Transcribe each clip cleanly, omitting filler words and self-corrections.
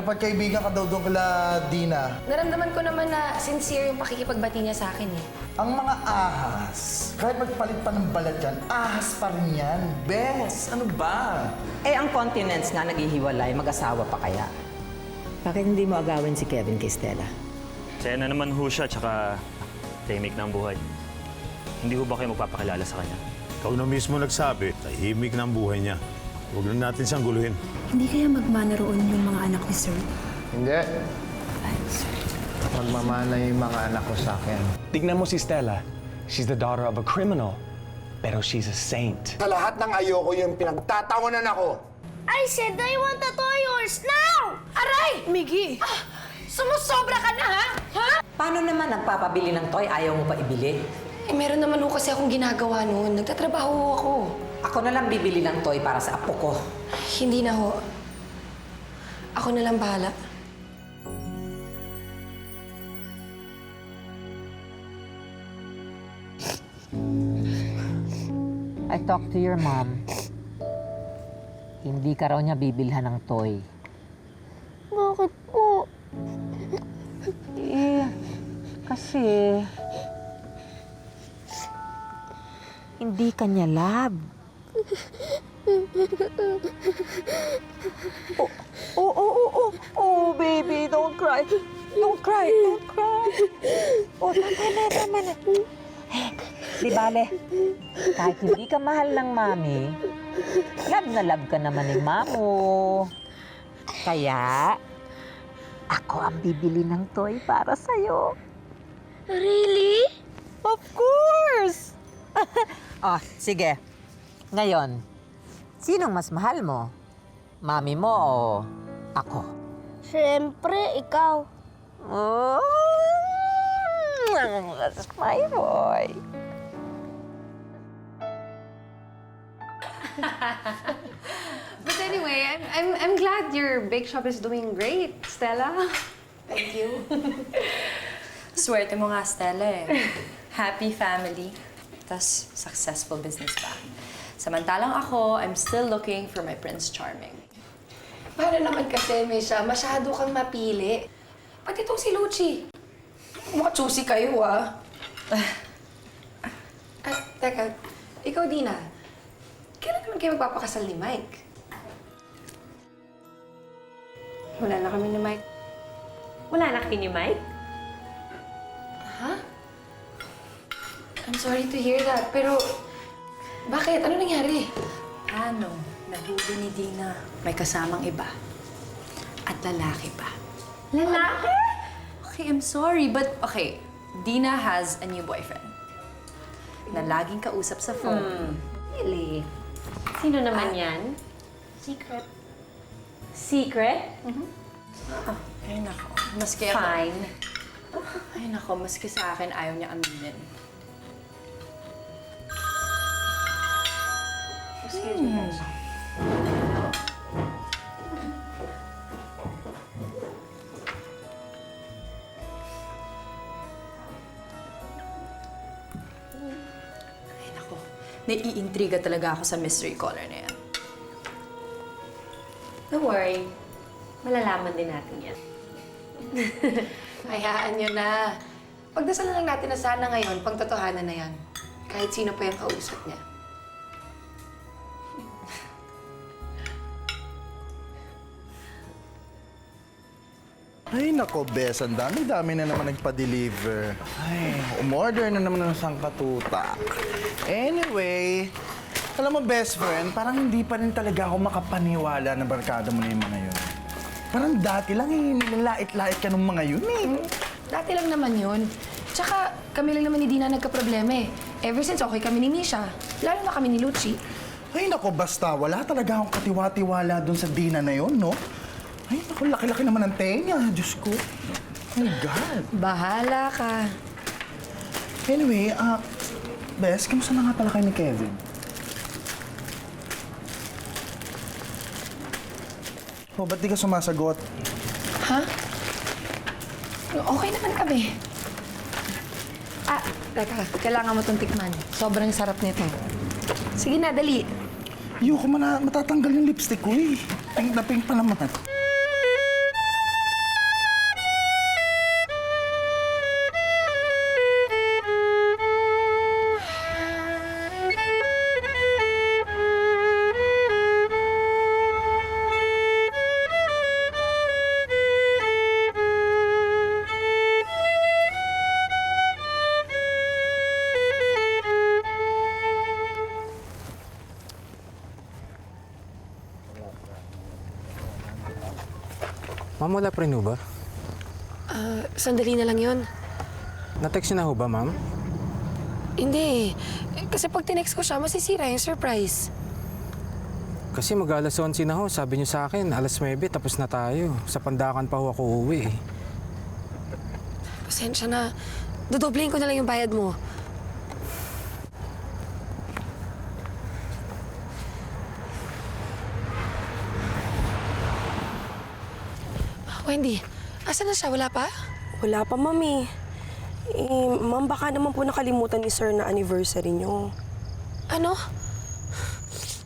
nakipagkaibigan ka daw doon kala Dina. Naramdaman ko naman na sincere yung pakikipagbati niya sa akin eh. Ang mga ahas, kahit magpalit pa ng balat yan, ahas pa rin yan. Bes, ano ba? Eh, ang continents nga naghihiwalay, mag-asawa pa kaya? Bakit hindi mo agawin si Kevin kay Stella? Saya na naman ho siya, tsaka tahimik na ang buhay. Hindi ho ba kayo magpapakilala sa kanya? Ikaw na mismo nagsabi, tahimik na ang buhay niya. Huwag na natin siyang guluhin. Hindi kaya magmana roon yung mga anak ni Sir? Hindi. Magmamana yung mga anak ko sa akin. Tignan mo si Stella. She's the daughter of a criminal. Pero she's a saint. Sa lahat ng ayoko yung pinagtatawanan ako. I said I want a toy horse now! Aray! Miggy! Sumusobra ka na, ha? Ha? Paano naman nagpapabili ng toy, ayaw mo pa ibili? Eh, meron naman ho kasi akong ginagawa noon. Nagtatrabaho ho ako. Ako na lang bibili ng toy para sa apo ko. Hindi na ho. Ako na lang bahala. I talked to your mom. Hindi ka raw niya bibilhan ng toy. Bakit po? Eh, kasi... hindi ka niya love. Oh, baby, don't cry. Don't cry. Oh, tama na. Di bale, kahit hindi ka mahal ng mami, love na love ka naman ng mamo. Kaya, ako ang bibili ng toy para sa'yo. Really? Of course! Oh, sige. Ngayon, sinong mas mahal mo? Mami mo o ako? Siyempre, ikaw. Oh, that's my boy. But anyway, I'm glad your bake shop is doing great, Stella. Thank you. Swerte mo nga, Stella eh. Happy family, tas successful business pa. Samantalang ako, I'm still looking for my Prince Charming. Paano naman kasi, Misha? Masyado kang mapili. Pati itong si Lucci. Mukha choosy kayo, ah. Teka. Ikaw, Dina. Kailan naman kayo magpapakasal ni Mike? Wala na kami ni Mike. Wala na kami ni Mike? Ha? I'm sorry to hear that, pero... Bakit? Ano nangyari? Ano? Nahuli ni Dina. May kasamang iba. At lalaki pa. Lalaki? Okay, I'm sorry, but okay. Dina has a new boyfriend. Na laging kausap sa phone. Really? Sino naman yan? Secret. Secret? Ay, nako. Maski ako... Fine. Ay, nako. Maski sa akin, ayaw niya aminin. Excuse me, guys. Ay, nako. Naiintriga talaga ako sa mystery caller na yan. Don't worry. Malalaman din natin yan. Hayaan nyo na. Pagdasal na lang natin na sana ngayon, pagtotohanan na yan. Kahit sino pa yung kausap niya. Ay, nako, Bes. Ang dami-dami na naman nagpa-deliver. Ay, umorder na naman ng sangkatutak. Anyway, alam mo, best friend, parang hindi pa rin talaga ako makapaniwala na barkada mo na yung mga yun. Parang dati lang nilalait-lait ka ng mga yun eh. Dati lang naman yun. Tsaka, kami lang naman ni Dina nagka-problema eh. Ever since okay kami ni Misha. Lalo na kami ni Lucci. Ay, nako, basta wala talaga akong katiwa-tiwala dun sa Dina na yun, no? Ay, naku, laki-laki naman ang tenga. Diyos ko. Oh my God. Bahala ka. Anyway, Bes, kamusta na nga pala kayo ni Kevin? Oh, ba't di ka sumasagot? Ha? Okay naman kami. Teka, kailangan mo itong tikman. Sobrang sarap nito. Sige na, dali. Ayoko matatanggal yung lipstick ko eh. Pink na pink pa naman. Ma'am, wala pa rin ho ba? Sandali na lang yun. Na-text niyo na ho ba, ma'am? Hindi. Kasi pag tinext ko siya, masisira yung surprise. Kasi mag-alas 11 na ho. Sabi niyo sa akin, alas 9, tapos na tayo. Sa Pandakan pa ho ako uuwi eh. Pasensya na. Dodoblehin ko na lang yung bayad mo. Wendy, asan na siya? Wala pa? Wala pa, mami. Ma'am, baka naman po nakalimutan ni sir na anniversary niyo. Ano?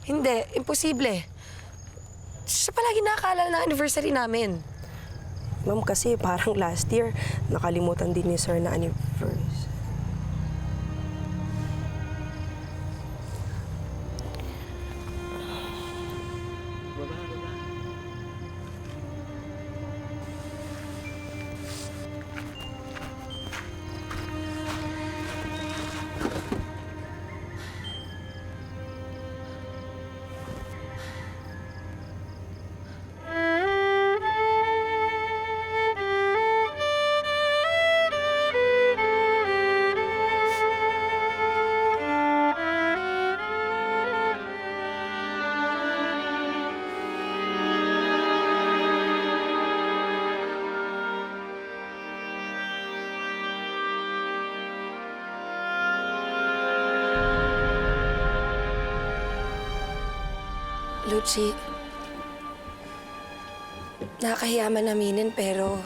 Hindi, imposible. Siya palagi nakakaalala ng anniversary namin. Ma'am, kasi parang last year, nakalimutan din ni sir na anniversary. Lucci, nakakahiya man aminin pero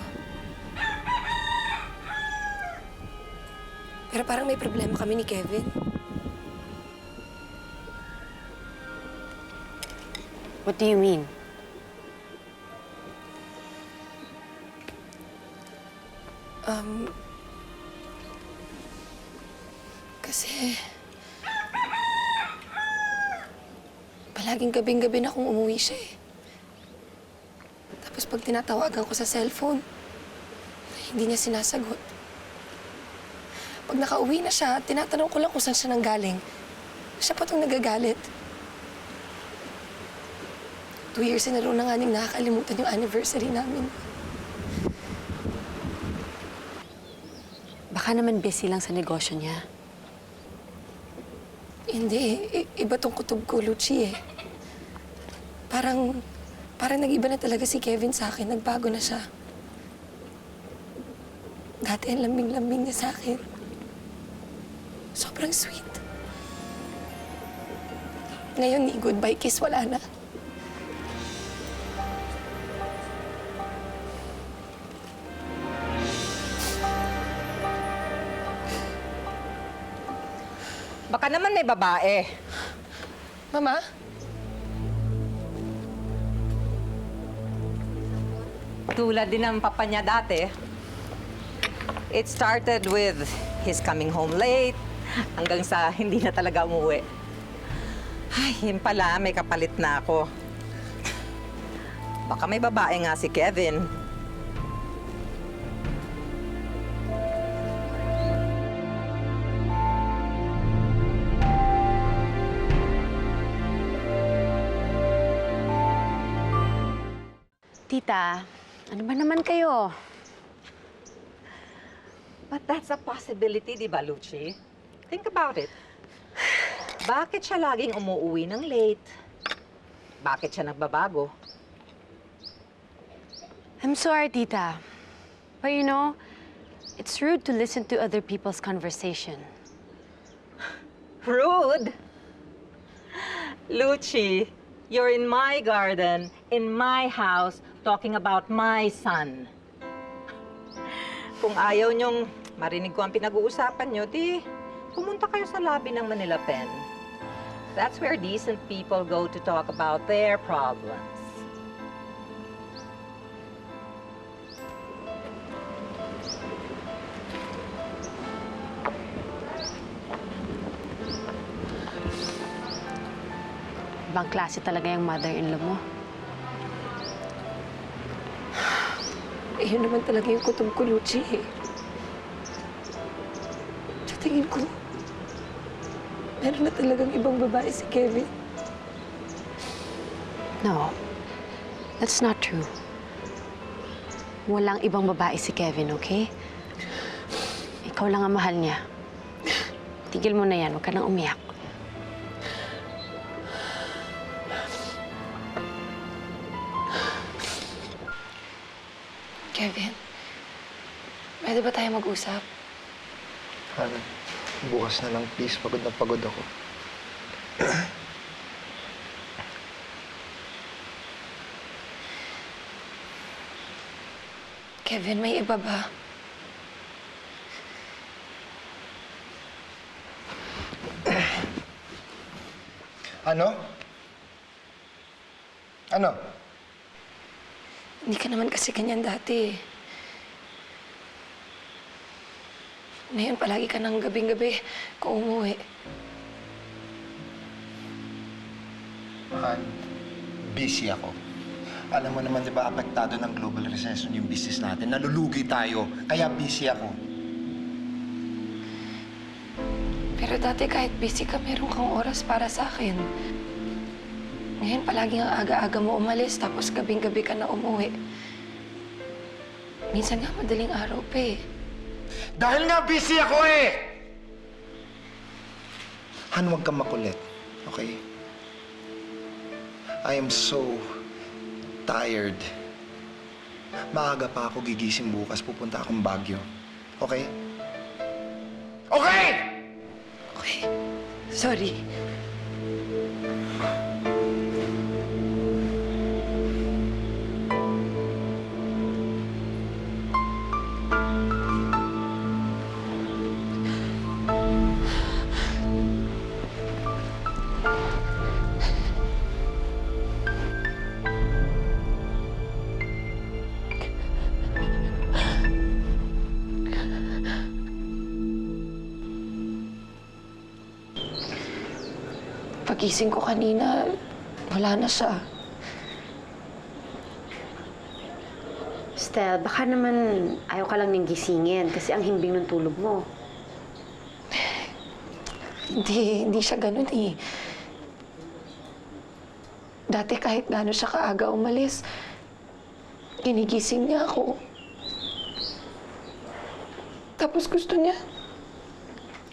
parang may problema kami ni Kevin. What do you mean? Kasi palaging gabing-gabi na kung umuwi siya eh. Tapos pag tinatawagan ko sa cellphone, hindi niya sinasagot. Pag nakauwi na siya, tinatanong ko lang kung saan siya nanggaling. Siya pa itong nagagalit. 2 years in a row na nga niyang nakakalimutan yung anniversary namin. Baka naman busy lang sa negosyo niya. Hindi. Iba tong kutob ko, Lucci eh. Parang nag-iba na talaga si Kevin sa akin. Nagbago na siya. Dati ang lambing-lambing niya sa akin. Sobrang sweet. Ngayon, ni goodbye kiss, wala na. Baka naman may babae. Mama? Tulad din ng papa niya dati. It started with his coming home late, hanggang sa hindi na talaga umuwi. Ay, yun pala, may kapalit na ako. Baka may babae nga si Kevin. Tita, ano ba naman kayo? But that's a possibility, di ba, Lucci? Think about it. Bakit siya laging umuwi ng late? Bakit siya nagbabago? I'm sorry, Tita. But you know, it's rude to listen to other people's conversation. Rude? Lucci, you're in my garden, in my house, talking about my son. Kung ayaw niyong marinig ko ang pinag-uusapan niyo, di pumunta kayo sa lobby ng Manila Pen. That's where decent people go to talk about their problems. Ibang klase talaga yung mother-in-law mo. Yun naman talaga yung kutob ko, Lucci eh. Sa tingin ko, meron na talagang ibang babae si Kevin. No, that's not true. walang ibang babae si Kevin, okay? Ikaw lang ang mahal niya. Tigil mo na yan, huwag ka nang umiyak. Kevin, pwede ba tayo mag-usap? Hana, bukas na lang please. Pagod na pagod ako. Kevin, may iba ba? Ano? Ano? Hindi ka naman kasi ganyan dati. Ngayon, palagi ka ng gabing-gabi kung umuwi. Han, busy ako. Alam mo naman, di ba, apektado ng global recession yung business natin. Nalulugi tayo, kaya busy ako. Pero dati kahit busy ka, meron kang oras para sa akin. Ngayon, palagi ang aga-aga mo umalis, tapos gabing-gabi ka na umuwi. Minsan nga madaling araw pa eh. Dahil nga busy ako eh! Han, huwag kang makulit, okay? I am so tired. Maaga pa ako gigising bukas, pupunta akong Baguio. Okay? Okay! Okay. Sorry. Pagising ko kanina, wala na siya. Stel, baka naman ayaw ka lang nang gisingin kasi ang himbing ng tulog mo. Hindi siya ganun eh. Dati kahit gaano siya kaaga umalis, ginigising niya ako. Tapos gusto niya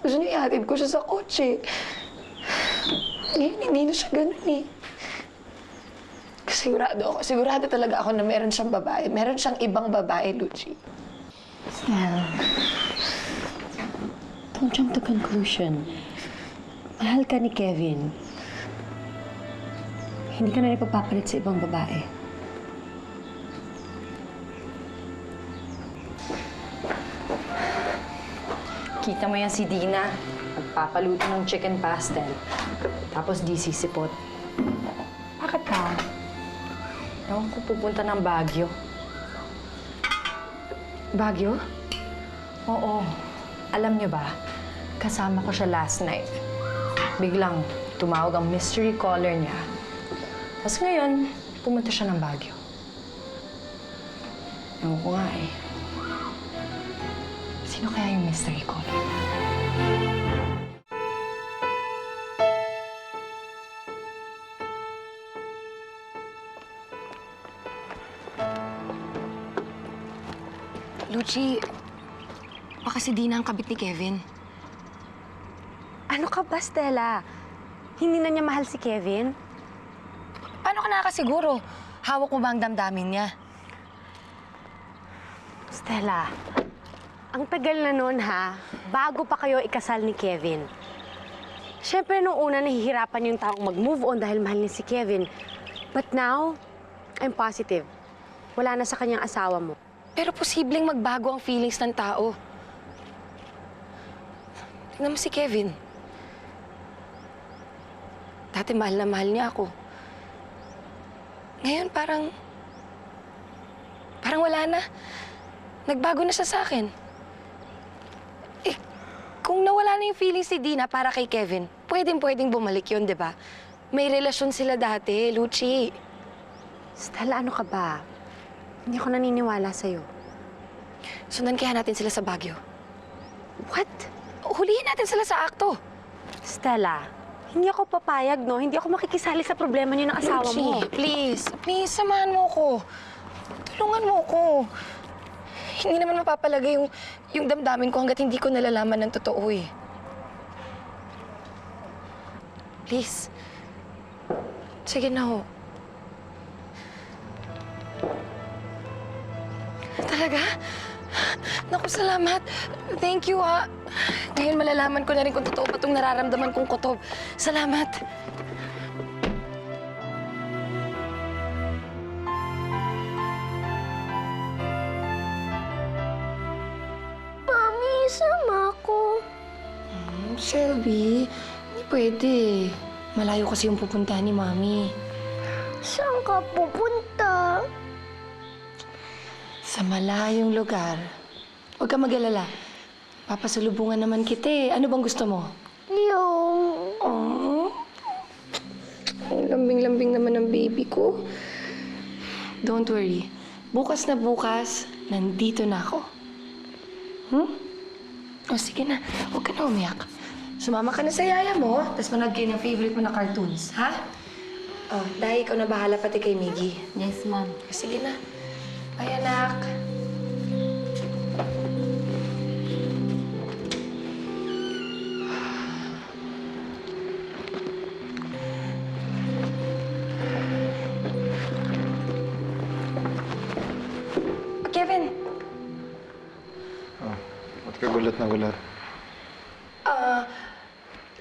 ihatid ko siya sa kotse. Ngayon, hindi na siya ganun eh. Sigurado talaga ako na meron siyang babae. Meron siyang ibang babae, Lucci. Stel, don't jump to conclusion. Mahal ka ni Kevin. Hindi ka na ipagpapalit sa ibang babae. Kita mo yan si Dina. Nagpapaluto ng chicken pastel. Tapos di sisipot. Bakit ka? Ewan ko pupunta ng Baguio. Baguio? Oo. Alam niyo ba, kasama ko siya last night. Biglang tumawag ang mystery caller niya. Tapos ngayon, pumunta siya ng Baguio. Ewan ko nga eh. Sino kaya yung mystery caller? Lucci, baka si Dina ang kabit ni Kevin. Ano ka ba, Stella? Hindi na niya mahal si Kevin? Paano ka nakakasiguro? Hawak mo ba ang damdamin niya? Stella, ang tagal na nun, ha? Bago pa kayo ikasal ni Kevin. Siyempre, nung una, nahihirapan yung taong mag-move on dahil mahal niya si Kevin. But now, I'm positive. Wala na sa kanyang asawa mo. Pero posibleng magbago ang feelings ng tao. Tingnan mo si Kevin. Dati mahal na mahal niya ako. Ngayon parang wala na. Nagbago na siya sa akin. Eh, kung nawala na yung feelings si Dina para kay Kevin, pwedeng bumalik yun, di ba? May relasyon sila dati, Lucci. Stella, ano ka ba? Hindi ako naniniwala sa'yo. Sundan kaya natin sila sa Baguio. What? Hulihin natin sila sa akto. Stella, hindi ako papayag, no? Hindi ako makikisali sa problema niyo ng asawa Lucci, mo. please. Please, samahan mo ko. Tulungan mo ko. Hindi naman mapapalagay yung damdamin ko hanggat hindi ko nalalaman ng totoo eh. Please. Sige na ho. Talaga? Naku, salamat. Thank you, ha. Ngayon malalaman ko na rin kung totoo pa itong nararamdaman kong kutob. Salamat. Mami, sama ko. Shelby, hindi pwede. Malayo kasi yung pupuntahan ni Mami. Saan ka pupunta? Sa malayong lugar. Huwag ka mag-alala. Papasalubungan naman kita eh. Ano bang gusto mo? Yung... Oh. Ang lambing-lambing naman ng baby ko. Don't worry. Bukas na bukas, nandito na ako. O sige na, huwag ka na umiyak. Sumama ka na sa yaya mo, tapos manood kayo ng favorite mo na cartoons, ha? Oh, dahil ikaw na bahala pati kay Miggy. Yes, ma'am. Sige na. Bye, anak. Kevin! Oh, ba't ka gulat na gulat?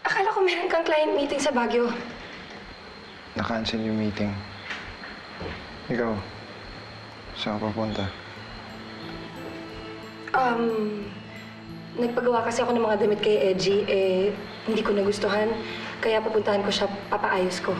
Akala ko meron kang client meeting sa Baguio. Na-cancel yung meeting. Ikaw, saan ka papunta? Nagpagawa kasi ako ng mga damit kay Edgy, hindi ko nagustuhan. Kaya pupuntahan ko siya, papaayos ko.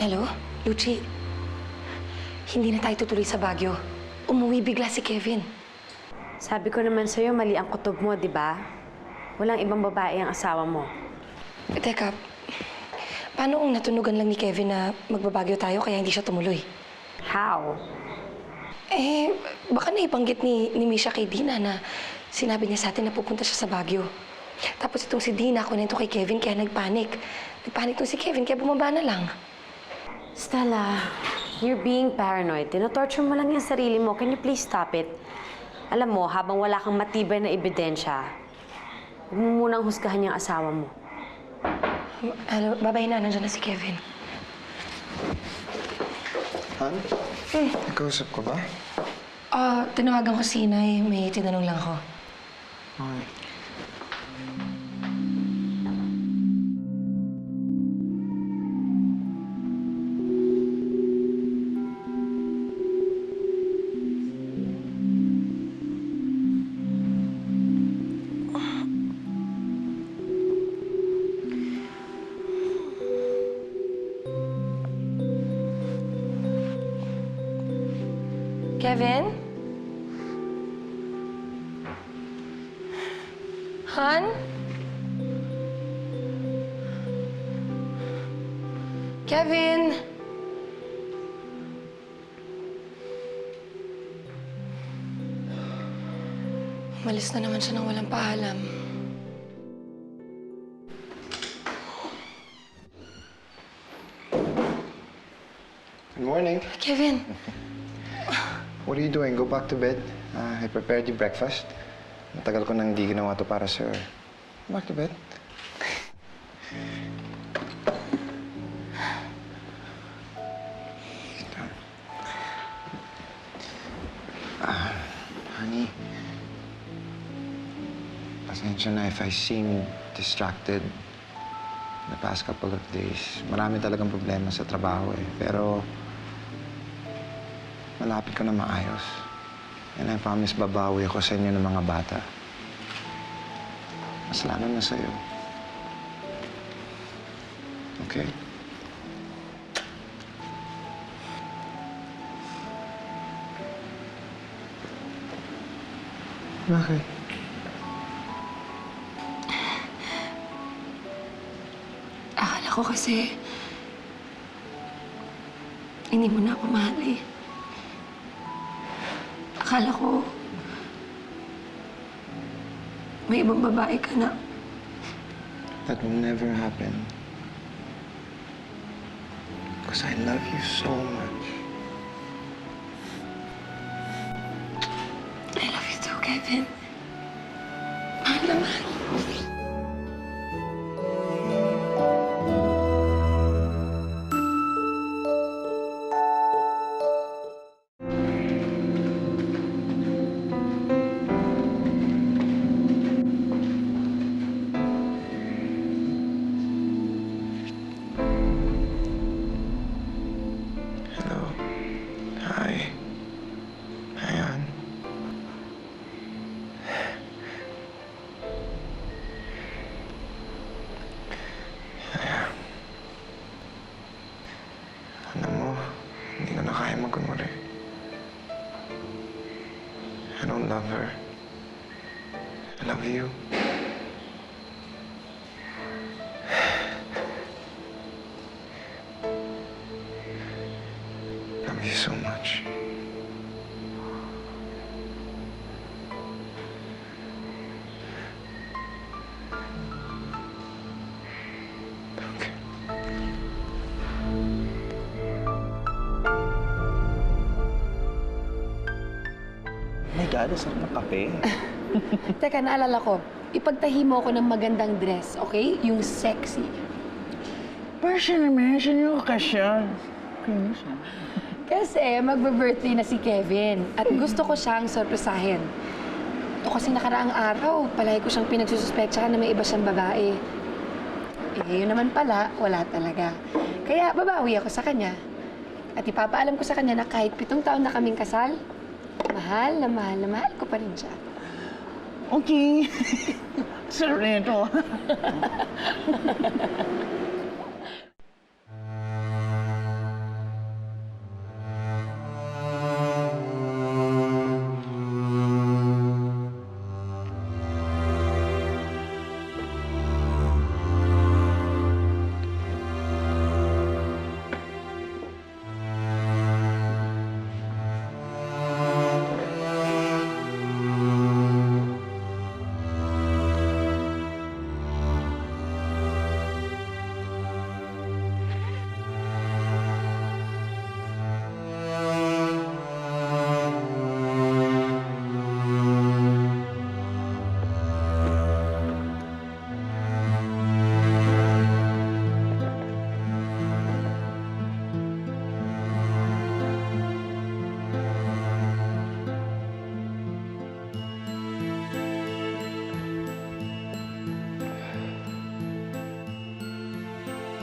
Hello, Lucci. Hindi na tayo tutuloy sa Baguio. Umuwi bigla si Kevin. Sabi ko naman sa'yo, mali ang kutob mo, di ba? Walang ibang babae ang asawa mo. Teka, paano kung natunugan lang ni Kevin na magbabagyo tayo kaya hindi siya tumuloy? How? Baka naibanggit ni Misha kay Dina na sinabi niya sa atin na pupunta siya sa Baguio. Tapos itong si Dina, kunento kay Kevin kaya nagpanik. Nagpanik tong si Kevin kaya bumaba na lang. Stella, you're being paranoid. Tinotorture mo lang yung sarili mo. Can you please stop it? Alam mo, habang wala kang matibay na ebidensya, huwag mo munang husgahan yung asawa mo. Babay na, nandiyan na si Kevin. Han? Nakausap ko ba? Tinawagan ko si Inay. May tinanong lang ako. Okay. Kevin? Han? Kevin? Umalis na naman siya nang walang paalam. Good morning. Kevin! What are you doing? Go back to bed. I prepared you breakfast. Matagal ko nang hindi ginawa to para sir. Go back to bed. Honey. Pasensya na if I seem distracted the past couple of days. Marami talagang problema sa trabaho eh. Pero malapit ko na maayos. And I promise babawi ako sa inyo ng mga bata. Mas lalo na sa'yo. Okay? Bakit? Akala ko kasi hindi mo na ako mahal eh. Akala ko, may ibang babae ka na. That will never happen. Because I love you so much. I love you too, Kevin. Mahal na mahal. Hello. Hi. Ayan. Ayan. Alam mo, hindi ko na kaya magkunwari. I don't love her. I love you. Love you so much. Okay. My God, sarap ng kape. Teka, naalala ko. Ipagtahi mo ako ng magandang dress, okay? Yung sexy. Passion naman, sino yung okasyon? Kasi magbe-birthday na si Kevin at gusto ko siyang sorpresahin. Ito kasi nakaraang araw, palagi ko siyang pinagsususpetsahan na may iba siyang babae. Eh, yun naman pala, wala talaga. Kaya babawi ako sa kanya. At ipapaalam ko sa kanya na kahit 7 taon na kaming kasal, mahal na mahal na mahal ko pa rin siya. Okay. Sarap na ito.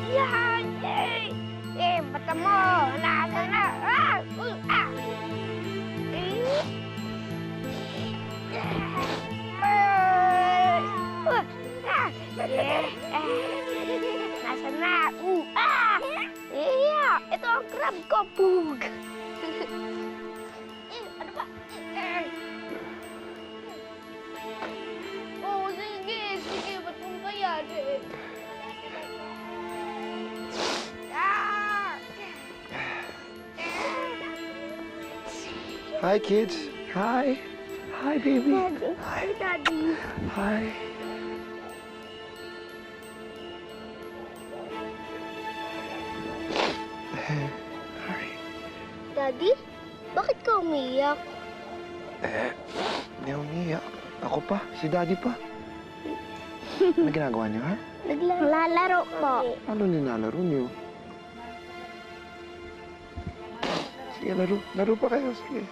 Yan! Mata mo! Nasa na! Nasa na! Ito ang crab ko! Pug! Ano ba? Oh, sige! Sige! Ba't mong kaya Hi, kids. Hi. Hi, baby. Hi, Daddy. Hi. Daddy, bakit ka umiyak? Hindi ako umiiyak. Ako pa. Si Daddy pa. Ano ginagawa niyo, ha? Naglalaro po. Ano nilalaro niyo? Sige, laro. Laro pa kayo. Sige.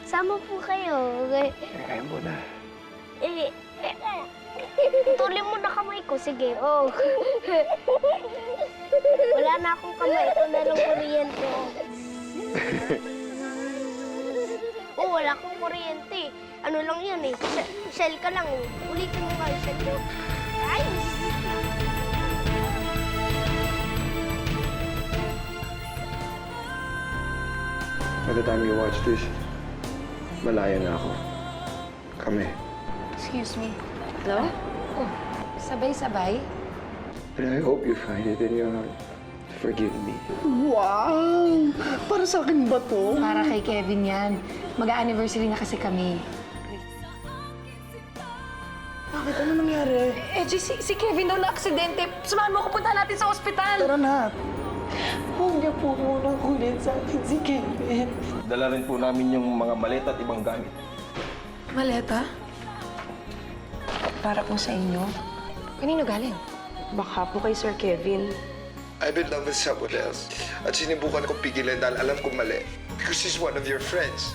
Sama po kayo. Kaya mo na. Tuloy mo na kamay ko. Sige, oh. Wala na akong kamay. Ito na lang kuryente. Oh, wala akong kuryente. Ano lang yan eh. Shell ka lang. Ulitin mo kayo shell mo. Ay! By the time you watch this, malaya na ako. Kami. Excuse me. Hello? Oh, sabay-sabay? And I hope you find it in your heart Forgive me. Wow! Para sa akin ba to? Para kay Kevin yan. Mag-anniversary na kasi kami. Bakit? Ano nangyari? Eh, si Kevin daw na-aksidente. Samahan mo ako, punta natin sa ospital. Tara na. Huwag niyo po munang kunin sa akin si Kevin. Dala rin po namin yung mga maleta at ibang gamit. Maleta? Para po sa inyo. Kanino galing? Baka po kay Sir Kevin. I'm in love with someone else. At sinubukan kong pigilan dahil alam kong mali. Because he's one of your friends.